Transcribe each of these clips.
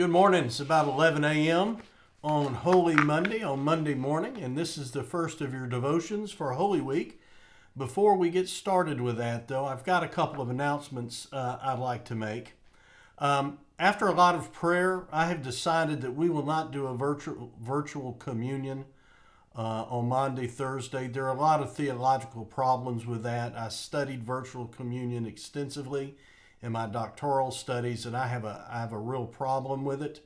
Good morning. It's about 11 a.m. on Holy Monday, on Monday morning, and this is the first of your devotions for Holy Week. Before we get started with that, though, I've got a couple of announcements I'd like to make. After a lot of prayer, I have decided that we will not do a virtual communion on Monday, Thursday. There are a lot of theological problems with that. I studied virtual communion extensively in my doctoral studies, and I have a real problem with it.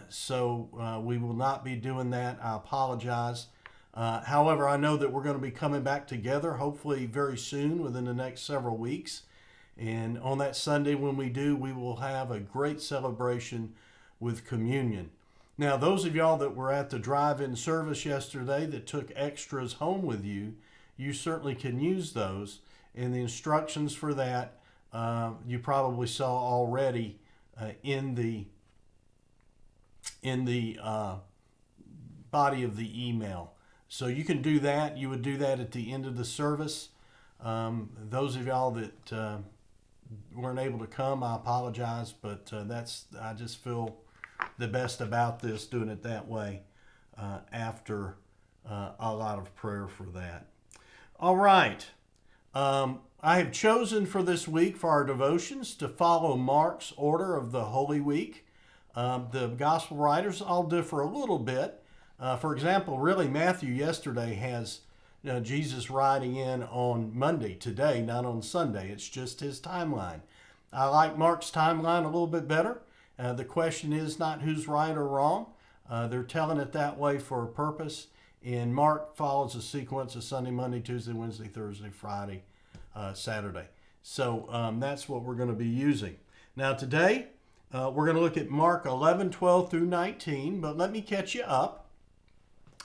So we will not be doing that. I apologize. However, I know that we're going to be coming back together, hopefully very soon, within the next several weeks. And on that Sunday when we do, we will have a great celebration with communion. Now, those of y'all that were at the drive-in service yesterday that took extras home with you, you certainly can use those. And the instructions for that you probably saw already in the body of the email. So you can do that. You would do that at the end of the service. Those of y'all that weren't able to come, I apologize, but I just feel the best about this, doing it that way after a lot of prayer for that. All right. I have chosen for this week for our devotions to follow Mark's order of the Holy Week. The gospel writers all differ a little bit. For example, really Matthew yesterday has Jesus riding in on Monday today, not on Sunday. It's just his timeline. I like Mark's timeline a little bit better. The question is not who's right or wrong. They're telling it that way for a purpose. And Mark follows a sequence of Sunday, Monday, Tuesday, Wednesday, Thursday, Friday, Saturday. So that's what we're going to be using. Now today, we're going to look at Mark 11, 12 through 19, but let me catch you up.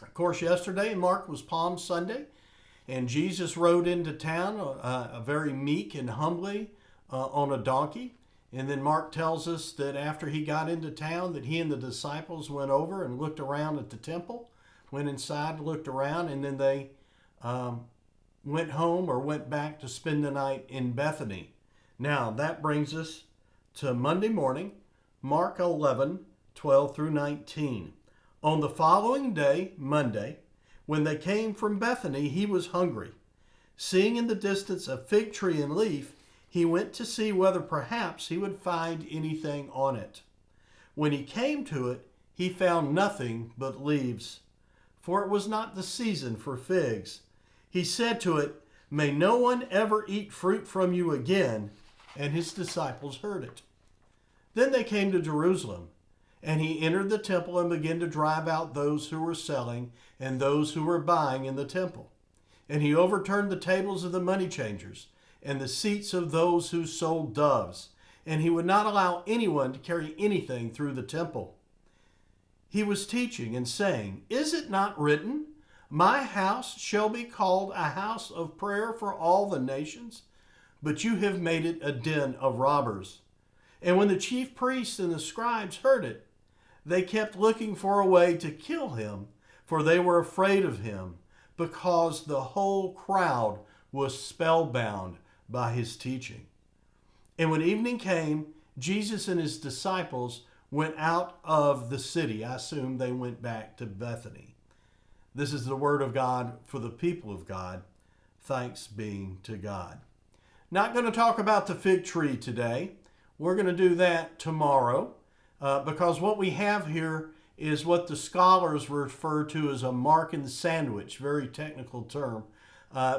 Of course, yesterday, Mark was Palm Sunday, and Jesus rode into town very meek and humbly on a donkey. And then Mark tells us that after he got into town, that he and the disciples went over and looked around at the temple, went inside, looked around, and then they went home or went back to spend the night in Bethany. Now, that brings us to Monday morning, Mark 11, 12 through 19. On the following day, Monday, when they came from Bethany, he was hungry. Seeing in the distance a fig tree and leaf, he went to see whether perhaps he would find anything on it. When he came to it, he found nothing but leaves, for it was not the season for figs. He said to it, "May no one ever eat fruit from you again." And his disciples heard it. Then they came to Jerusalem, and he entered the temple and began to drive out those who were selling and those who were buying in the temple. And he overturned the tables of the money changers and the seats of those who sold doves, and he would not allow anyone to carry anything through the temple. He was teaching and saying, "Is it not written, 'My house shall be called a house of prayer for all the nations'? But you have made it a den of robbers." And when the chief priests and the scribes heard it, they kept looking for a way to kill him, for they were afraid of him, because the whole crowd was spellbound by his teaching. And when evening came, Jesus and his disciples went out of the city. I assume they went back to Bethany. This is the word of God for the people of God. Thanks be to God. Not going to talk about the fig tree today. We're going to do that tomorrow because what we have here is what the scholars refer to as a Markan sandwich, very technical term.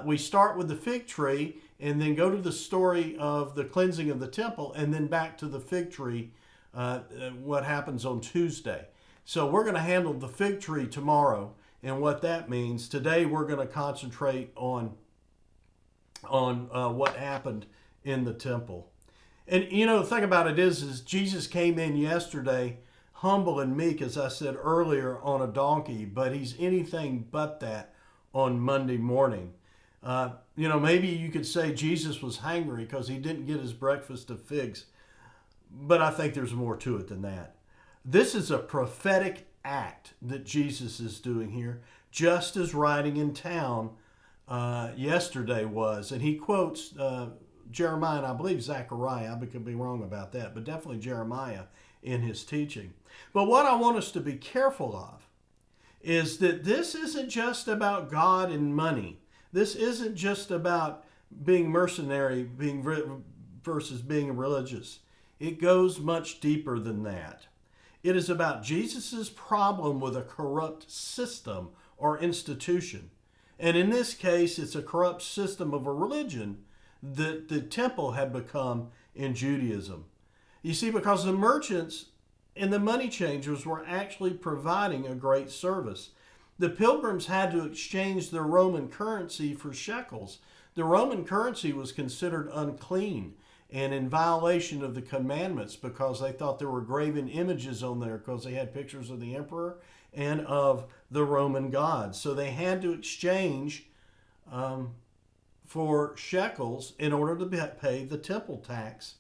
We start with the fig tree and then go to the story of the cleansing of the temple and then back to the fig tree, what happens on Tuesday. So we're going to handle the fig tree tomorrow and what that means. Today we're going to concentrate on what happened in the temple. And the thing about it is Jesus came in yesterday humble and meek, as I said earlier, on a donkey, but he's anything but that on Monday morning. Maybe you could say Jesus was hangry because he didn't get his breakfast of figs, but I think there's more to it than that. This is a prophetic act that Jesus is doing here, just as riding in town yesterday was. And he quotes Jeremiah, and I believe Zechariah. I could be wrong about that, but definitely Jeremiah in his teaching. But what I want us to be careful of is that this isn't just about God and money. This isn't just about being mercenary versus being religious. It goes much deeper than that. It is about Jesus' problem with a corrupt system or institution. And in this case, it's a corrupt system of a religion that the temple had become in Judaism. You see, because the merchants and the money changers were actually providing a great service. The pilgrims had to exchange their Roman currency for shekels. The Roman currency was considered unclean and in violation of the commandments because they thought there were graven images on there because they had pictures of the emperor and of the Roman gods. So they had to exchange for shekels in order to pay the temple tax.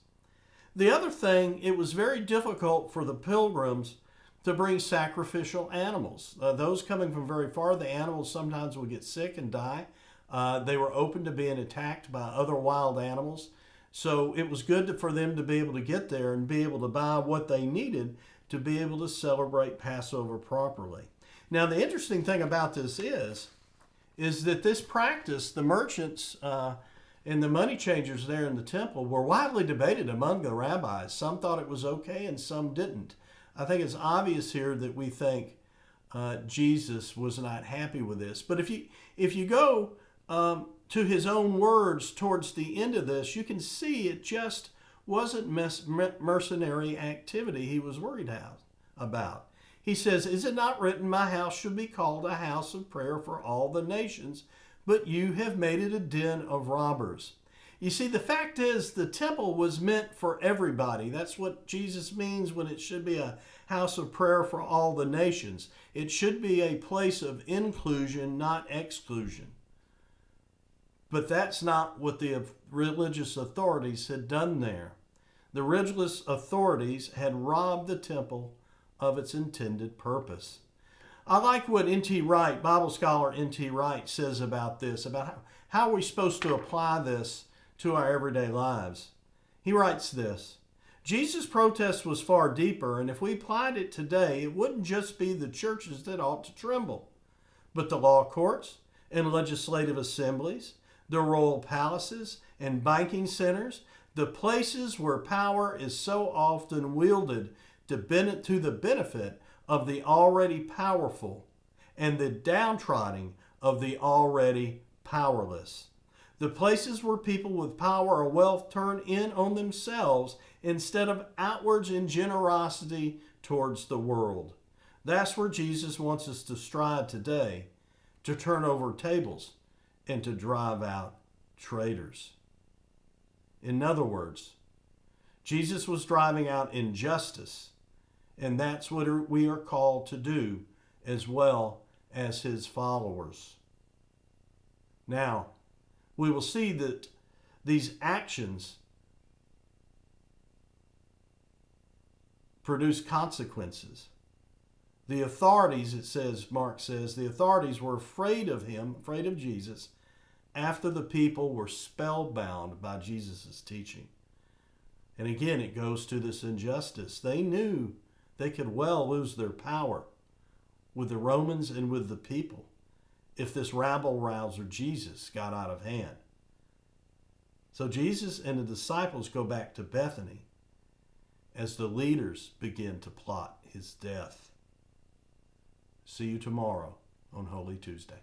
The other thing, it was very difficult for the pilgrims to bring sacrificial animals. Those coming from very far, the animals sometimes would get sick and die. They were open to being attacked by other wild animals. So it was good for them to be able to get there and be able to buy what they needed to be able to celebrate Passover properly. Now, the interesting thing about this is that this practice, the merchants and the money changers there in the temple were widely debated among the rabbis. Some thought it was okay and some didn't. I think it's obvious here that we think Jesus was not happy with this. But if you go to his own words towards the end of this, you can see it just wasn't mercenary activity he was worried about. He says, "Is it not written, my house should be called a house of prayer for all the nations, but you have made it a den of robbers." You see, the fact is the temple was meant for everybody. That's what Jesus means when it should be a house of prayer for all the nations. It should be a place of inclusion, not exclusion. But that's not what the religious authorities had done there. The religious authorities had robbed the temple of its intended purpose. I like what N.T. Wright, Bible scholar N.T. Wright, says about this, about how we're supposed to apply this to our everyday lives. He writes this: Jesus' protest was far deeper, and if we applied it today, it wouldn't just be the churches that ought to tremble, but the law courts and legislative assemblies, the royal palaces and banking centers, the places where power is so often wielded to the benefit of the already powerful and the downtrodden of the already powerless. The places where people with power or wealth turn in on themselves instead of outwards in generosity towards the world. That's where Jesus wants us to strive today, to turn over tables and to drive out traitors. In other words, Jesus was driving out injustice, and that's what we are called to do as well as his followers. Now, we will see that these actions produce consequences. The authorities, it says, Mark says, the authorities were afraid of him, afraid of Jesus, after the people were spellbound by Jesus' teaching. And again, it goes to this injustice. They knew they could well lose their power with the Romans and with the people if this rabble-rouser Jesus got out of hand. So Jesus and the disciples go back to Bethany as the leaders begin to plot his death. See you tomorrow on Holy Tuesday.